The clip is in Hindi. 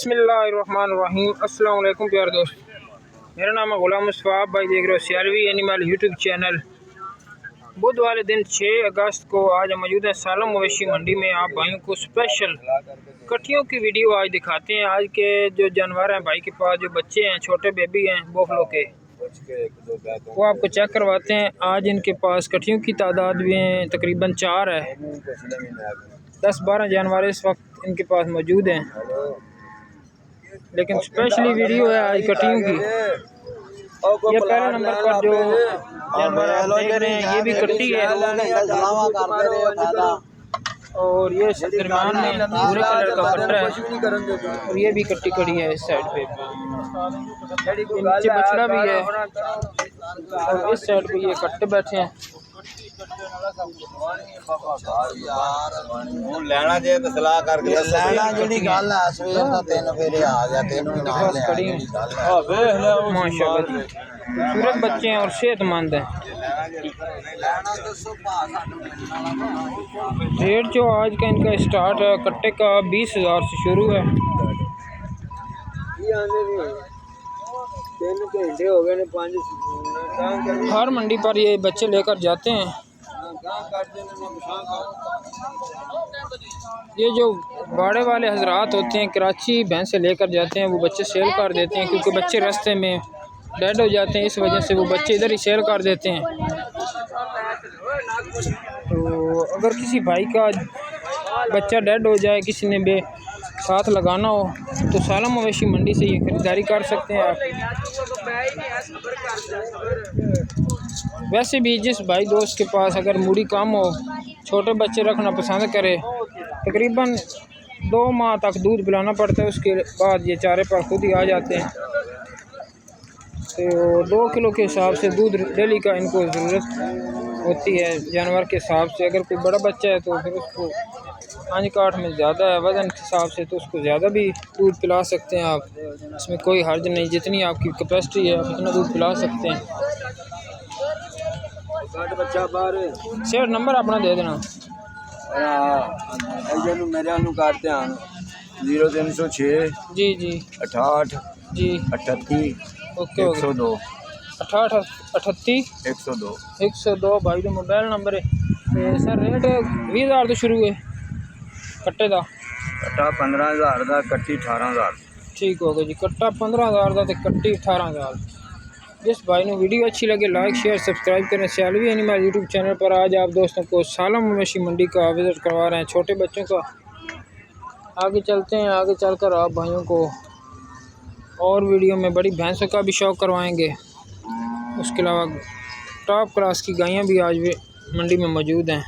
बिस्मिल्लाहिर्रहमानिर्रहीम। अस्सलाम वालेकुम प्यारे दोस्त, मेरा नाम है गुलाम मुस्तफ़ा। आप भाई देख रहे हो सियालवी एनिमल यूट्यूब चैनल। बुध वाले दिन 6 अगस्त को आज मौजूद है सालम मवेशी मंडी में। आप भाइयों को स्पेशल कटियों की वीडियो आज दिखाते हैं। आज के जो जानवर हैं भाई के पास, जो बच्चे हैं, छोटे बेबी हैं बोफलो के, वो आपको चेक करवाते हैं। आज इनके पास कटियों की तादाद भी है, तकरीबन 4 है। 10-12 जानवर इस वक्त इनके पास मौजूद हैं, लेकिन स्पेशली वीडियो है आज कटियों की। ये पहले नंबर पर जो जानवर आप देख रहे हैं ये भी कट्टी है, और ये दरमियान में भूरे कलर का कट्टा है, और ये भी कट्टी कड़ी है इस साइड पे। नीचे बछड़ा भी है, और इस साइड पे ये कट्टे बैठे हैं। लेना चाहिए तो सलाह करके लेना जी गल है। सवेर का 3 फेरे आ गया, 3 भी नाल कड़ी माशाल्लाह जी, खूबसूरत बच्चे हैं और सेहतमंद हैं। रेट जो आज का इनका स्टार्ट है कट्टे का 20,000 से शुरू है। 3 घंटे हो गए ने 5 हर मंडी पर ये बच्चे लेकर जाते हैं। ये जो बाड़े वाले हजरात होते हैं कराची भैंस से लेकर जाते हैं, वो बच्चे सेल कर देते हैं, क्योंकि बच्चे रास्ते में डेड हो जाते हैं, इस वजह से वो बच्चे इधर ही सेल कर देते हैं। तो अगर किसी भाई का बच्चा डेड हो जाए, किसी ने भी साथ लगाना हो, तो सालम मवेशी मंडी से ये खरीदारी कर सकते हैं आप। वैसे भी जिस भाई दोस्त के पास अगर मूड़ी कम हो, छोटे बच्चे रखना पसंद करे, तकरीबन 2 माह तक दूध पिलाना पड़ता है, उसके बाद ये चारे पर खुद ही आ जाते हैं। तो 2 किलो के हिसाब से दूध डेली का इनको ज़रूरत होती है जानवर के हिसाब से। अगर कोई बड़ा बच्चा है तो फिर उसको 5 काठ में ज़्यादा है वज़न के हिसाब से, तो उसको ज़्यादा भी दूध पिला सकते हैं आप। इसमें कोई हर्ज नहीं, जितनी आपकी कैपेसिटी है आप इतना दूध पिला सकते हैं। शेयर नंबर अपना दे देना। मेरे करते हैं 0306 जी जी 68 जी 38 ओके 102 68 38 102 102 भाई का मोबाइल नंबर है। तो सर रेट 20,000 तो शुरू है कट्टे का। कट्टा 15,000 का, कट्टी 18,000। ठीक हो गया जी, कट्टा 15,000 का तो कट्टी 18,000। जिस भाई ने वीडियो अच्छी लगे लाइक शेयर सब्सक्राइब करें। सियालवी एनिमल यूट्यूब चैनल पर आज आप दोस्तों को सालम मवेशी मंडी का विज़िट करवा रहे हैं, छोटे बच्चों का। आगे चलते हैं, आगे चलकर आप भाइयों को और वीडियो में बड़ी भैंसों का भी शौक़ करवाएंगे। उसके अलावा टॉप क्लास की गायें भी आज भी मंडी में मौजूद हैं।